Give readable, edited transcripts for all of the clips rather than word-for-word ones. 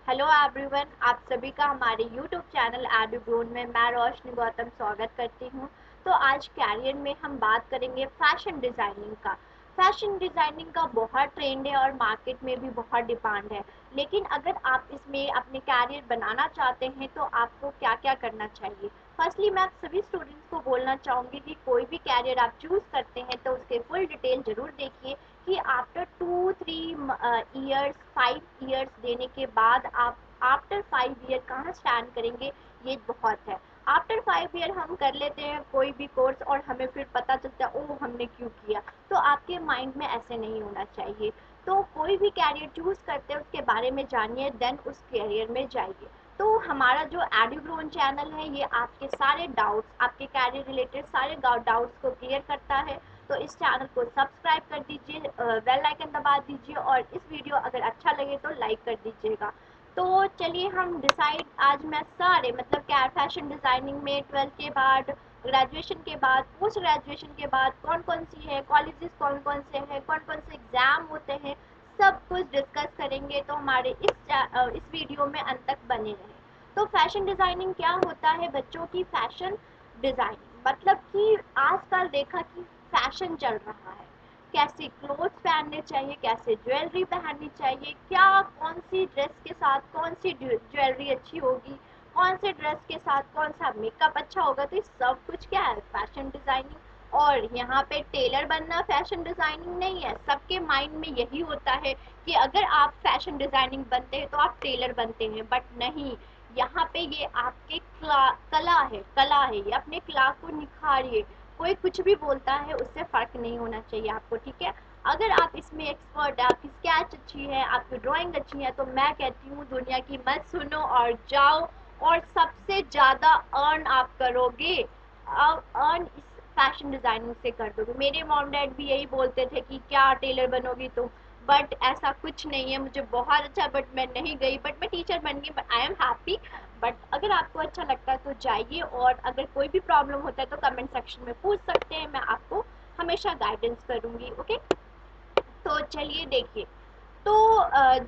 Hello everyone, आप सभी का हमारे यूट्यूब चैनल एडुग्रोन में मैं रोशनी गौतम स्वागत करती हूँ। तो आज कैरियर में हम बात करेंगे फैशन डिज़ाइनिंग का। फैशन डिज़ाइनिंग का बहुत ट्रेंड है और मार्केट में भी बहुत डिमांड है। लेकिन अगर आप इसमें अपने कैरियर बनाना चाहते हैं तो आपको क्या क्या करना चाहिए। फर्स्टली मैं आप सभी स्टूडेंट्स को बोलना चाहूँगी कि कोई भी कैरियर आप चूज़ करते हैं तो उसके फुल डिटेल ज़रूर देखिए कि आफ्टर 2-3 ईयर्स 5 ईयर्स देने के बाद आप आफ्टर 5 ईयर कहाँ स्टैंड करेंगे, ये बहुत है। आफ्टर 5 ईयर हम कर लेते हैं कोई भी कोर्स और हमें फिर पता चलता है ओह हमने क्यों किया। तो आपके माइंड में ऐसे नहीं होना चाहिए। तो कोई भी कैरियर चूज़ करते हैं उसके बारे में जानिए, देन उस कैरियर में जाइए। तो हमारा जो एडुग्रोन चैनल है ये आपके सारे डाउट्स, आपके कैरियर रिलेटेड सारे डाउट्स को क्लियर करता है। तो इस चैनल को सब्सक्राइब कर दीजिए, बेल आइकन दबा दीजिए और इस वीडियो अगर अच्छा लगे तो लाइक कर दीजिएगा। तो चलिए हम डिसाइड आज मैं सारे मतलब क्या फैशन डिज़ाइनिंग में 12th के बाद, ग्रेजुएशन के बाद, पोस्ट ग्रेजुएशन के बाद कौन कौन सी है, कॉलेजेस कौन कौन से हैं, कौन कौन से एग्ज़ाम होते हैं, सब कुछ डिस्कस करेंगे। तो हमारे इस वीडियो में अंत तक बने रहें। तो फैशन डिज़ाइनिंग क्या होता है बच्चों की। फैशन डिज़ाइनिंग मतलब कि आजकल देखा कि फैशन चल रहा है, कैसे क्लोथ्स पहनने चाहिए, कैसे ज्वेलरी पहननी चाहिए, क्या कौन सी ड्रेस के साथ कौन सी ज्वेलरी अच्छी होगी, कौन से ड्रेस के साथ कौन सा मेकअप अच्छा होगा। तो ये सब कुछ क्या है, फैशन डिज़ाइनिंग। और यहाँ पे टेलर बनना फैशन डिज़ाइनिंग नहीं है। सबके माइंड में यही होता है कि अगर आप फैशन डिज़ाइनिंग बनते हैं तो आप टेलर बनते हैं, बट नहीं। यहाँ पे ये आपके कला है, ये अपने कला को निखारिए। कोई कुछ भी बोलता है उससे फ़र्क नहीं होना चाहिए आपको, ठीक है। अगर आप इसमें एक्सपर्ट है, आपकी स्केच अच्छी है, आपकी ड्राइंग अच्छी है, तो मैं कहती हूँ दुनिया की मत सुनो और जाओ और सबसे ज़्यादा अर्न आप करोगे। अर्न इस फैशन डिज़ाइनिंग से कर दोगे। मेरे मॉम डैड भी यही बोलते थे कि क्या टेलर बनोगी तुम, बट ऐसा कुछ नहीं है। मुझे बहुत अच्छा, बट मैं नहीं गई, बट मैं टीचर बन गई, but I am happy. But अगर आपको अच्छा लगता है तो जाइए, और अगर कोई भी प्रॉब्लम होता है तो कमेंट सेक्शन में पूछ सकते हैं, मैं आपको हमेशा गाइडेंस करूँगी, ओके। तो चलिए देखिए। तो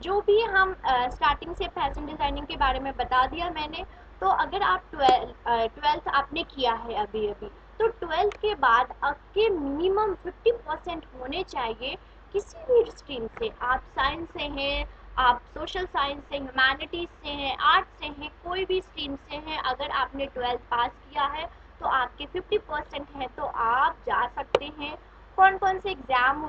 जो भी हम स्टार्टिंग से फैशन डिज़ाइनिंग के बारे में बता दिया मैंने। तो अगर आप ट्वेल्थ आपने किया है अभी अभी, तो ट्वेल्थ के बाद आपके मिनिमम 50% होने चाहिए किसी भी स्ट्रीम से। आप साइंस से हैं, आप सोशल साइंस से, ह्यूमैनिटीज़ से हैं, आर्ट्स से हैं, कोई भी स्ट्रीम से हैं, अगर आपने ट्वेल्थ पास किया है तो आपके 50% हैं तो आप जा सकते हैं। कौन कौन से एग्ज़ाम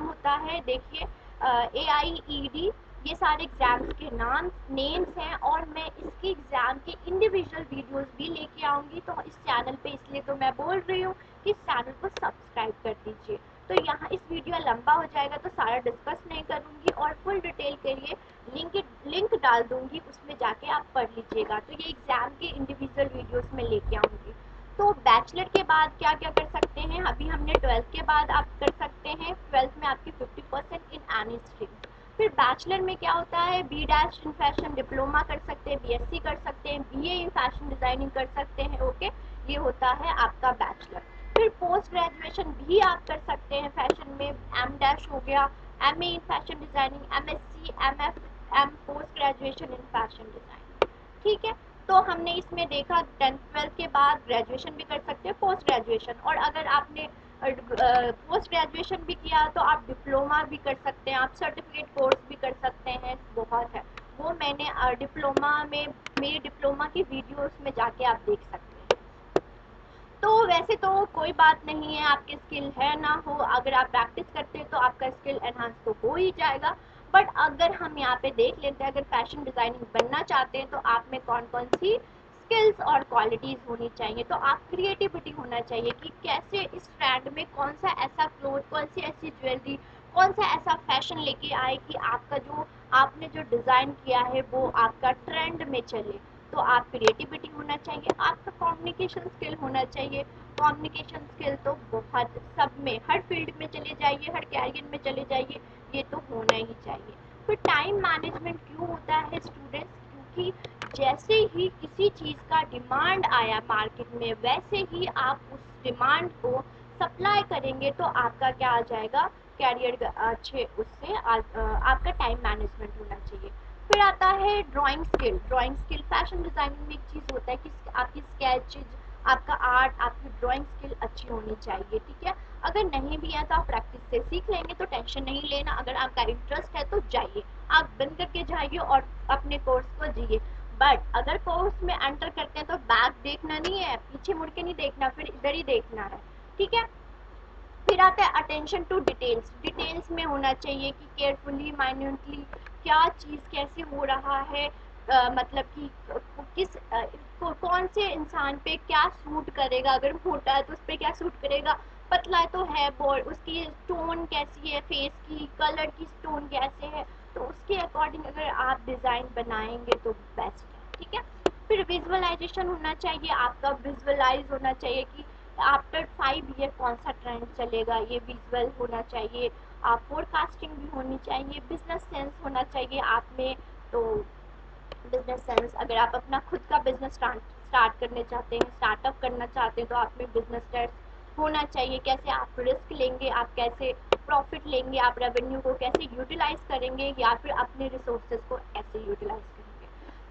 होता है देखिए, AIED, ये सारे एग्ज़ाम्स के नेम्स हैं, और मैं इसके एग्ज़ाम के इंडिविजुअल वीडियोस भी लेके आऊँगी। तो इस चैनल पे इसलिए तो मैं बोल रही हूँ कि इस चैनल को सब्सक्राइब कर दीजिए। तो यहाँ इस वीडियो लंबा हो जाएगा तो सारा डिस्कस नहीं करूँगी, और फुल डिटेल के लिए लिंक डाल दूँगी, उसमें जाके आप पढ़ लीजिएगा। तो ये एग्ज़ाम के इंडिविजुअल वीडियोस में लेके आऊँगी। तो बैचलर के बाद क्या क्या कर सकते हैं, अभी हमने ट्वेल्थ के बाद आप कर सकते हैं। ट्वेल्थ में आपकी 50% इन एनी स्ट्रीम। फिर बैचलर में क्या होता है, B dash in fashion diploma कर सकते हैं, BSc कर सकते हैं, BA इन फैशन डिज़ाइनिंग कर सकते हैं, ओके। ये होता है आपका बैचलर। फिर पोस्ट ग्रेजुएशन भी आप कर सकते हैं फैशन में, M डैश हो गया, MA in fashion designing, MSc, MF post graduation in fashion designing, ठीक है। तो हमने इसमें देखा 10th 12th के बाद ग्रेजुएशन भी कर सकते हैं, पोस्ट ग्रेजुएशन। और अगर आपने पोस्ट ग्रेजुएशन भी किया तो आप डिप्लोमा भी कर सकते हैं, आप सर्टिफिकेट कोर्स भी कर सकते हैं, बहुत है। वो मैंने डिप्लोमा में, मेरी डिप्लोमा की वीडियोस में जाके आप देख सकते हैं। तो वैसे तो कोई बात नहीं है, आपकी स्किल है ना हो, अगर आप प्रैक्टिस करते हैं तो आपका स्किल एनहांस तो हो ही जाएगा। बट अगर हम यहाँ पे देख लेते हैं, अगर फैशन डिज़ाइनिंग बनना चाहते हैं तो आप में कौन कौन सी स्किल्स और क्वालिटीज़ होनी चाहिए। तो आप क्रिएटिविटी होना चाहिए कि कैसे इस ट्रेंड में कौन सा ऐसा क्लोथ, कौन सी ऐसी ज्वेलरी, कौन सा ऐसा फैशन लेके आए कि आपका जो आपने जो डिज़ाइन किया है वो आपका ट्रेंड में चले। तो आप क्रिएटिविटी होना चाहिए, आपका कम्युनिकेशन स्किल होना चाहिए। कम्युनिकेशन स्किल तो बहुत सब में, हर फील्ड में चले जाइए, हर कैरियर में चले जाइए, ये तो होना ही चाहिए। फिर टाइम मैनेजमेंट क्यों होता है स्टूडेंट्स, क्योंकि जैसे ही किसी चीज़ का डिमांड आया मार्केट में, वैसे ही आप उस डिमांड को सप्लाई करेंगे तो आपका क्या आ जाएगा, कैरियर अच्छे उससे आपका टाइम मैनेजमेंट होना चाहिए। फिर پھر آتا ہے drawing skill. Drawing skill fashion designing میں ایک چیز ہوتا ہے کہ آپ کی اسکیچ، آپ کا آرٹ، آپ کی ڈرائنگ اسکل اچھی ہونی چاہیے. ٹھیک ہے، اگر نہیں بھی ہے تو آپ پریکٹس سے سیکھ لیں گے تو ٹینشن نہیں لینا. اگر آپ کا انٹرسٹ ہے تو جائیے، آپ بند کر کے جائیے اور اپنے کورس کو جیے. بٹ اگر کورس میں انٹر کرتے ہیں تو بیک دیکھنا نہیں ہے، پیچھے مڑ کے نہیں دیکھنا، پھر ادھر ہی دیکھنا ہے. ٹھیک ہے. پھر آتا ہے اٹینشن ٹو ڈیٹیلس. ڈیٹیلس میں ہونا چاہیے کہ کیئرفلی، مائنیوٹلی کیا چیز کیسے ہو رہا ہے، مطلب کہ کس کون سے انسان پہ کیا سوٹ کرے گا. اگر موٹا ہے تو اس پہ کیا سوٹ کرے گا، پتلا ہے تو ہے بال، اس کی ٹون کیسی ہے، فیس کی کلر کی ٹون کیسے ہے، تو اس کے اکارڈنگ اگر آپ ڈیزائن بنائیں گے تو بیسٹ ہے. ٹھیک ہے. پھر ویژولائزیشن ہونا چاہیے، آپ کا ویژولائز ہونا چاہیے کہ آفٹر 5 ایئر کون سا ٹرینڈ چلے گا، یہ ویژول ہونا چاہیے. آپ فور کاسٹنگ بھی ہونی چاہیے، بزنس سینس ہونا چاہیے آپ میں. تو بزنس سینس، اگر آپ اپنا خود کا بزنس اسٹارٹ کرنے چاہتے ہیں، اسٹارٹ اپ کرنا چاہتے ہیں تو آپ میں بزنس سینس ہونا چاہیے. کیسے آپ رسک لیں گے، آپ کیسے پروفٹ لیں گے، آپ ریونیو کو کیسے یوٹیلائز کریں گے، یا پھر اپنے ریسورسز کو ایسے یوٹیلائز کریں گے.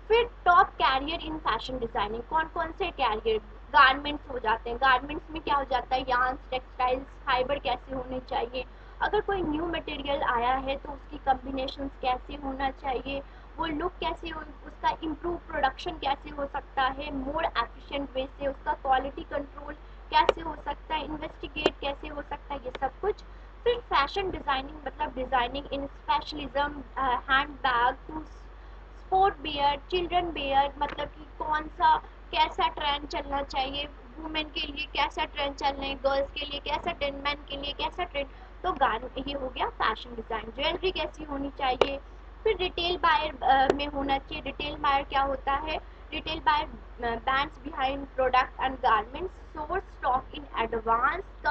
پھر top career in fashion designing. کون کون سے کیریئر؟ گارمنٹس ہو جاتے ہیں. گارمنٹس میں کیا ہو جاتا ہے، یارنس، ٹیکسٹائلس، فائبر کیسے ہونے چاہیے. اگر کوئی نیو مٹیریل آیا ہے تو اس کی کمبینیشنز کیسے ہونا چاہیے، وہ لک کیسے ہو، اس کا امپروو پروڈکشن کیسے ہو سکتا ہے مور ایفیشینٹ وے سے، اس کا کوالٹی کنٹرول کیسے ہو سکتا ہے، انویسٹیگیٹ کیسے ہو سکتا ہے، یہ سب کچھ. پھر فیشن ڈیزائننگ مطلب designing in specialism, hand bag to sport wear, children wear, مطلب کہ کون سا کیسا ٹرینڈ چلنا چاہیے، وومین کے لیے کیسا ٹرینڈ چلنا ہے، گرلس کے لیے کیسا ٹرینڈ، مین کے لیے کیسا ٹرینڈ. تو یہ ہو گیا فیشن ڈیزائن. جویلری کیسی ہونی چاہیے. پھر ریٹیل بائر میں ہونا چاہیے. ریٹیل بائر کیا ہوتا ہے، retail buyer brands behind product and garments, source stock in advance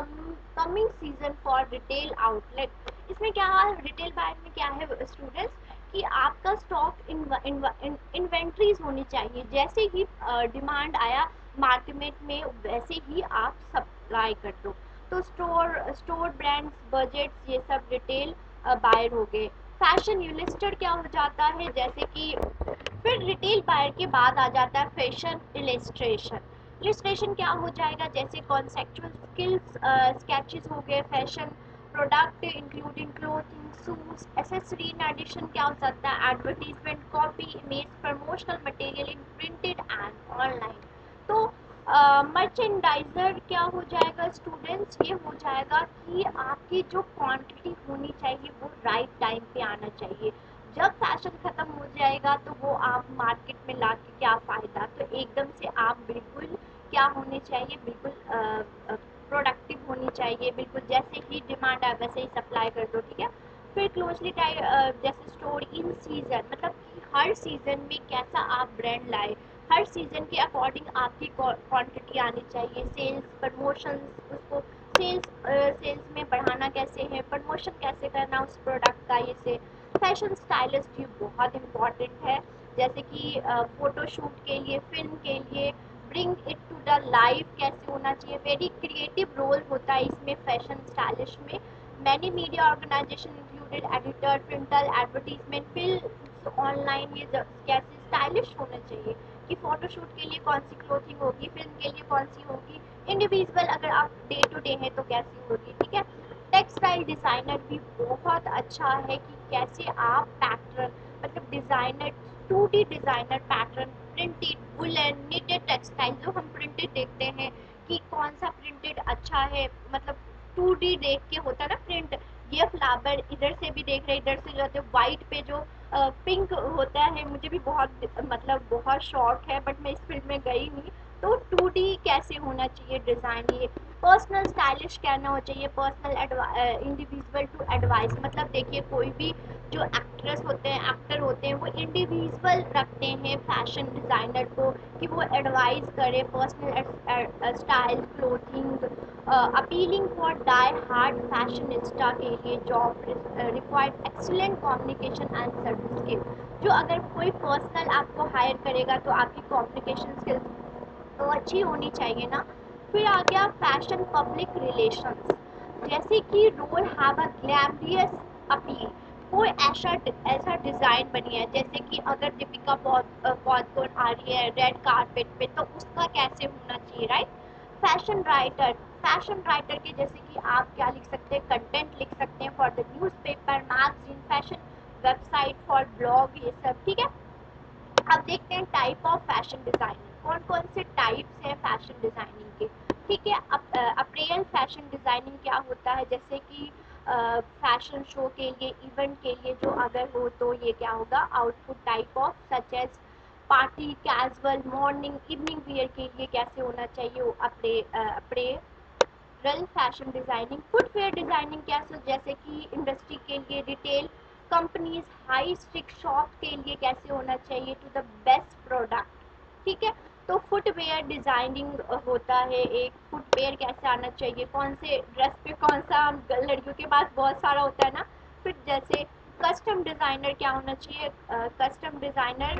coming season for retail outlet. اس میں کیا ہے، ریٹیل بائر میں کیا ہے اسٹوڈنٹس، کہ آپ کا اسٹاک انوینٹریز ہونی چاہیے. جیسے ہی ڈیمانڈ آیا مارکیٹ میں ویسے ہی آپ سپلائی کر دو. تو اسٹور برانڈس، بجٹس، یہ سب ریٹیل بائر ہو گئے. فیشن یولسٹر کیا ہو جاتا ہے، جیسے کہ پھر ریٹیل بائر کے بعد آ جاتا ہے فیشن السٹریشن. السٹریشن کیا ہو جائے گا، جیسے کانسیپچل اسکلس، اسکیچز ہو گئے، fashion product including clothing, suits, accessory. In addition کیا ہو سکتا ہے، advertisement, copy, image, promotional material in printed and online. تو مرچنڈائزر کیا ہو جائے گا اسٹوڈنٹس، یہ ہو جائے گا کہ آپ کی جو کوانٹٹی ہونی چاہیے وہ رائٹ ٹائم پہ آنا چاہیے. جب فیشن ختم ہو جائے گا تو وہ آپ مارکیٹ میں لا کے کیا فائدہ. تو ایک دم سے آپ بالکل کیا ہونے چاہیے، بالکل پروڈکٹیو ہونی چاہیے، بالکل جیسے ہی ڈیمانڈ آئے ویسے ہی سپلائی کر دو. ٹھیک ہے. پھر کلوزلی جیسے اسٹور ان سیزن، مطلب کہ ہر سیزن میں کیسا آپ برانڈ لائے، ہر سیزن کے اکارڈنگ آپ کی کوانٹٹی آنی چاہیے. سیلس، پروموشنز، اس کو سیلس میں بڑھانا کیسے ہے، پروموشن کیسے کرنا اس پروڈکٹ کا. یہ سے فیشن اسٹائلسٹ یہ بہت امپورٹنٹ ہے، جیسے کہ فوٹو شوٹ کے لیے، فلم کے لیے bring it to the life کیسے ہونا چاہیے. ویری کریٹو رول ہوتا ہے اس میں فیشن اسٹائلسٹ میں. Many media organization included editor, printer, advertisement, film, online. یہ کیسے اسٹائلش ہونا چاہیے کہ فوٹو شوٹ کے لیے کون سی کلوتھنگ ہوگی، فلم کے لیے کون سی ہوگی، انڈیویژول اگر آپ ڈے ٹو ڈے ہیں تو کیسی ہوگی. ٹھیک ہے. ٹیکسٹائل ڈیزائنر بھی بہت اچھا ہے کہ کیسے آپ پیٹرن، مطلب designer 2D designer pattern, printed, woollen, knitted textile. جو ہم پرنٹڈ دیکھتے ہیں کہ کون سا پرنٹڈ اچھا ہے، مطلب 2D دیکھ کے ہوتا ہے نا پرنٹ. یہ فلاور ادھر سے بھی دیکھ رہے، ادھر سے جو ہوتے وائٹ پہ جو پنک ہوتا ہے، مجھے بھی بہت مطلب بہت شوق ہے بٹ میں اس فیلڈ میں گئی نہیں. تو 2D کیسے ہونا چاہیے ڈیزائن. یہ پرسنل اسٹائلش کہنا ہو چاہیے، پرسنل انڈیویژول ٹو ایڈوائز. مطلب دیکھیے کوئی بھی جو ایکٹریس ہوتے ہیں، ایکٹر ہوتے ہیں، وہ انڈیویژول رکھتے ہیں فیشن ڈیزائنر کو کہ وہ ایڈوائز کرے personal style, clothing. Appealing for die hard fashionista کے لیے job required excellent communication and certificate. جو اگر کوئی پرسنل آپ کو ہائر کرے گا تو آپ کی کمیونیکیشن اسکلس تو اچھی ہونی چاہیے نا. پھر آ گیا فیشن پبلک ریلیشنس، جیسے کہ رول ہیو اے گلیمریس اپیل. कोई ऐसा ऐसा डिज़ाइन बनिए, जैसे कि अगर दीपिका पादुकोण आ रही है रेड कारपेट पे, तो उसका कैसे होना चाहिए, right. Fashion writer, fashion writer के जैसे कि आप क्या लिख सकते हैं, कंटेंट लिख सकते हैं for the newspaper, magazine, fashion website, for blog, ये सब, ठीक है। अब देखते हैं टाइप ऑफ फैशन डिजाइनिंग, कौन कौन से टाइप्स हैं फैशन डिजाइनिंग के, ठीक है। अप्रेयल फैशन डिजाइनिंग क्या होता है, जैसे कि फैशन शो के लिए, इवेंट के लिए जो अगर हो तो ये क्या होगा, output type of such as party, casual, morning, evening wear के लिए कैसे होना चाहिए वो apparel fashion designing. Footwear designing क्या, जैसे कि इंडस्ट्री के लिए, retail companies, high street shop के लिए कैसे होना चाहिए, टू द बेस्ट प्रोडक्ट, ठीक है। तो फुटवेयर डिजाइनिंग होता है, एक फुटवेयर कैसे आना चाहिए, कौन से ड्रेस पे कौन सा, लड़कियों के पास बहुत सारा होता है ना। फिर जैसे कस्टम डिजाइनर क्या होना चाहिए, कस्टम डिजाइनर,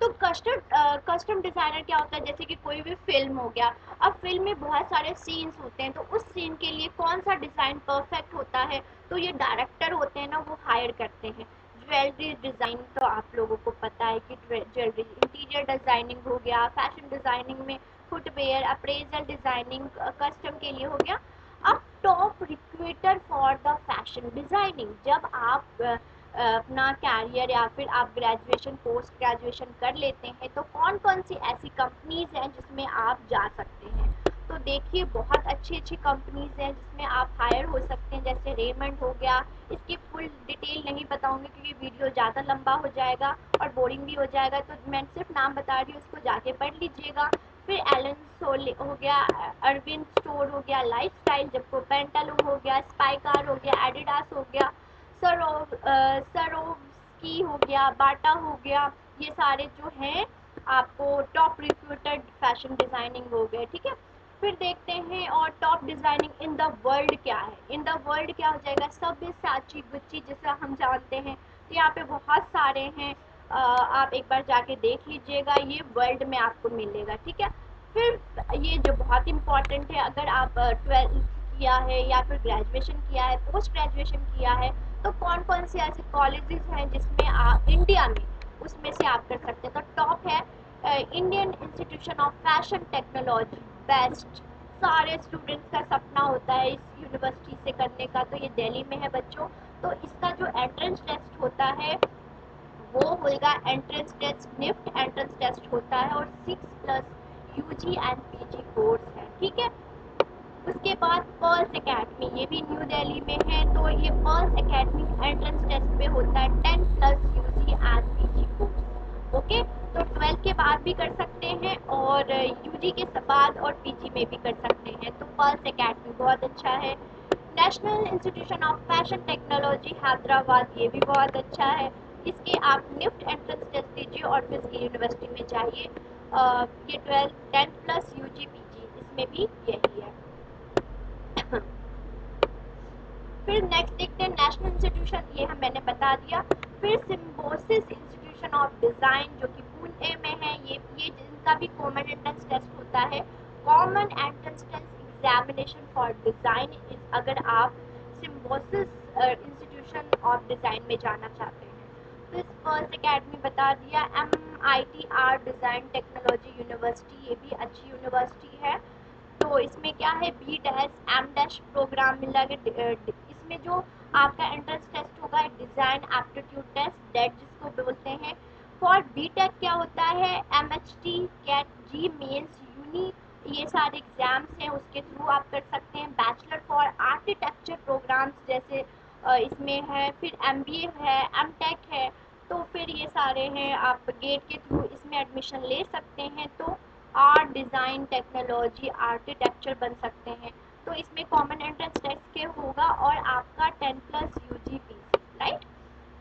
तो कस्टम डिज़ाइनर क्या होता है, जैसे कि कोई भी फिल्म हो गया, अब फिल्म में बहुत सारे सीन्स होते हैं, तो उस सीन के लिए कौन सा डिज़ाइन परफेक्ट होता है, तो ये डायरेक्टर होते हैं ना, वो हायर करते हैं। ज्वेलरी डिज़ाइन तो आप लोगों को पता है कि ज्वेलरी, इंटीरियर डिज़ाइनिंग हो गया, फैशन डिज़ाइनिंग में फुटवेयर, अप्रेजल डिज़ाइनिंग कस्टम के लिए हो गया। अब top recruiter for the fashion designing, जब आप अपना कैरियर या फिर आप ग्रेजुएशन, पोस्ट ग्रेजुएशन कर लेते हैं, तो कौन कौन सी ऐसी कंपनीज हैं जिसमें आप जा सकते हैं। तो देखिए बहुत अच्छी अच्छी कंपनीज हैं जिसमें आप हायर हो सकते हैं, जैसे रेमंड हो गया। इसकी फुल डिटेल नहीं बताऊंगी क्योंकि वीडियो ज़्यादा लंबा हो जाएगा और बोरिंग भी हो जाएगा, तो मैं सिर्फ नाम बता रही हूँ, उसको जाके पढ़ लीजिएगा। फिर एलन सोले हो गया, अरविंद स्टोर हो गया, लाइफ स्टाइल, जब पेंटालून हो गया, स्पाइकार हो गया, एडिडास हो गया, सरोस्की हो गया, बाटा हो गया, ये सारे जो हैं आपको टॉप रिक्रूटेड फैशन डिज़ाइनिंग हो गए, ठीक है। फिर देखते हैं और top designing in the world क्या है, इन द वर्ल्ड क्या हो जाएगा, सब्यसाची, गुच्ची, जिसे हम जानते हैं, तो यहाँ पे बहुत सारे हैं। आप एक बार जाके देख लीजिएगा, ये वर्ल्ड में आपको मिलेगा, ठीक है। फिर ये जो बहुत इम्पॉर्टेंट है, अगर आप 12th किया है या फिर ग्रेजुएशन किया है, पोस्ट ग्रेजुएशन किया है, तो कौन कौन से ऐसे कॉलेजेस हैं जिसमें आप इंडिया में, उसमें से आप कर सकते हैं। तो टॉप है Indian institution of fashion technology, best, सारे स्टूडेंट्स का सपना होता है इस यूनिवर्सिटी से करने का, तो ये दिल्ली में है बच्चों। तो इसका जो एंट्रेंस टेस्ट होता है वो होगा entrance test, NIFT entrance test होता है, और 6+ यूजी एंड पीजी कोर्स है, ठीक है। उसके बाद पर्ल्स एकेडमी, ये भी न्यू दिल्ली में है, तो ये पर्ल्स एकेडमी एंट्रेंस टेस्ट पे होता है 10+ UG and PG course, okay. तो 12 के बाद भी कर सकते हैं और यूजी के बाद और पीजी में भी कर सकते हैं, तो पर्ल्स एकेडमी बहुत अच्छा है। National institution of fashion technology Hyderabad, ये भी बहुत अच्छा है। इसके आप निफ्ट एंट्रेंस टेस्ट दीजिए और फिर इसकी यूनिवर्सिटी में जाइए। ये 10+ यूजी पीजी इसमें भी यही है। फिर नेक्स्ट देखते हैं नेशनल इंस्टीट्यूशन, ये हम मैंने बता दिया। फिर सिम्बोसिस इंस्टीट्यूशन ऑफ डिज़ाइन जो कि पुणे में है, ये जिनका भी कॉमन एंट्रेंस टेस्ट होता है, common entrance test examination for design, अगर आप सिम्बोसिस इंस्टीट्यूशन ऑफ डिज़ाइन में जाना चाहते हैं। तो इस पर्ल्स एकेडमी बता दिया। MITR डिज़ाइन टेक्नोलॉजी यूनिवर्सिटी, ये भी अच्छी यूनिवर्सिटी है। तो इसमें क्या है, B-M- प्रोग्राम मिला है। इसमें जो आपका एंट्रेंस टेस्ट होगा, डिज़ाइन एप्टीट्यूड टेस्ट, डेट जिसको बोलते हैं। फॉर बीटेक क्या होता है, MHT, कैट, जी मेंस, यूनी, ये सारे एग्जाम्स हैं, उसके थ्रू आप कर सकते हैं। बैचलर फॉर आर्किटेक्चर प्रोग्राम्स जैसे इसमें है। फिर MBA है, MTech है, तो फिर ये सारे हैं, आप गेट के थ्रू इसमें एडमिशन ले सकते हैं। तो आर्ट, डिज़ाइन, टेक्नोलॉजी, आर्किटेक्चर बन सकते हैं। तो इसमें कॉमन एंट्रेंस टेस्ट के होगा और आपका 10+ यूजी पीजी, राइट।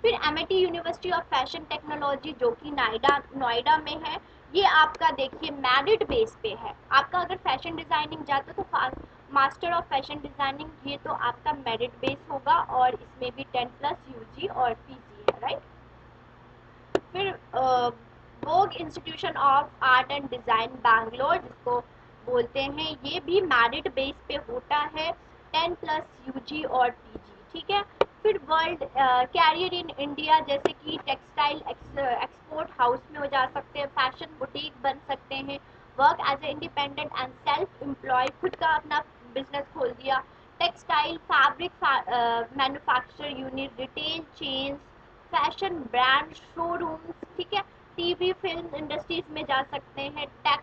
फिर MIT university of fashion technology जो कि नोएडा में है, ये आपका देखिए मेरिट बेस पे है। आपका अगर फैशन डिज़ाइनिंग जाते तो मास्टर ऑफ फैशन डिज़ाइनिंग, ये तो आपका मेरिट बेस होगा और इसमें भी 10+ यूजी और पीजी है, राइट। फिर Vogue institution of art and design Bangalore जिसको बोलते हैं, ये भी मेरिट बेस पे होता है 10+ यूजी और पीजी, ठीक है। फिर वर्ल्ड कैरियर इन इंडिया, जैसे कि टेक्सटाइल एक्सपोर्ट हाउस में हो जा सकते हैं, फैशन बुटीक बन सकते हैं, work as a independent and self employ, खुद का अपना बिजनेस खोल दिया, textile fabric manufacture unit, retail chains, fashion brand showrooms, ठीक है, टीवी फिल्म इंडस्ट्रीज में जा सकते हैं, take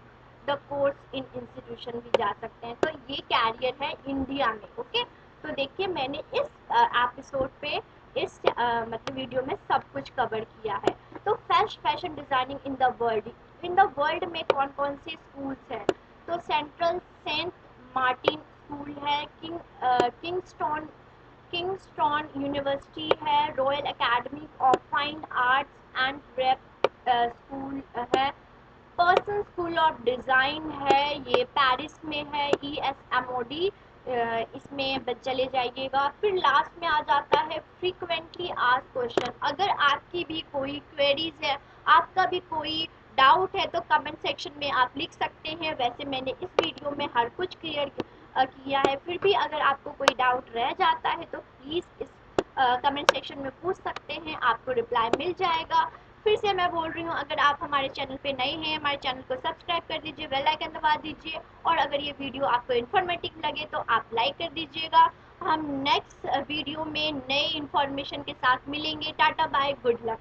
the course in institution भी जा सकते हैं। तो ये कैरियर है इंडिया में। ओके, तो देखिए मैंने इस एपिसोड पे इस मतलब वीडियो में सब कुछ कवर किया है। तो fashion designing in the world में कौन कौन से स्कूल्स हैं? तो सेंट्रल सेंट मार्टिन स्कूल है, किंगस्टोन किंगस्टोन यूनिवर्सिटी है, royal academy of fine arts and rape school है, पर्सन स्कूल ऑफ डिज़ाइन है, ये पेरिस में है, ESMOD, इसमें चले जाइएगा। फिर लास्ट में आ जाता है फ्रीक्वेंटली आस्क्ड क्वेश्चन। अगर आपकी भी कोई क्वेरीज है, आपका भी कोई डाउट है, तो कमेंट सेक्शन में आप लिख सकते हैं। वैसे मैंने इस वीडियो में हर कुछ क्लियर किया है, फिर भी अगर आपको कोई डाउट रह जाता है तो प्लीज़ इस कमेंट सेक्शन में पूछ सकते हैं, आपको रिप्लाई मिल जाएगा। फिर से मैं बोल रही हूँ, अगर आप हमारे चैनल पे नए हैं, हमारे चैनल को सब्सक्राइब कर दीजिए, बेल आइकन दबा दीजिए, और अगर ये वीडियो आपको इन्फॉर्मेटिव लगे तो आप लाइक कर दीजिएगा। हम नेक्स्ट वीडियो में नए इन्फॉर्मेशन के साथ मिलेंगे। Tata bye, good luck.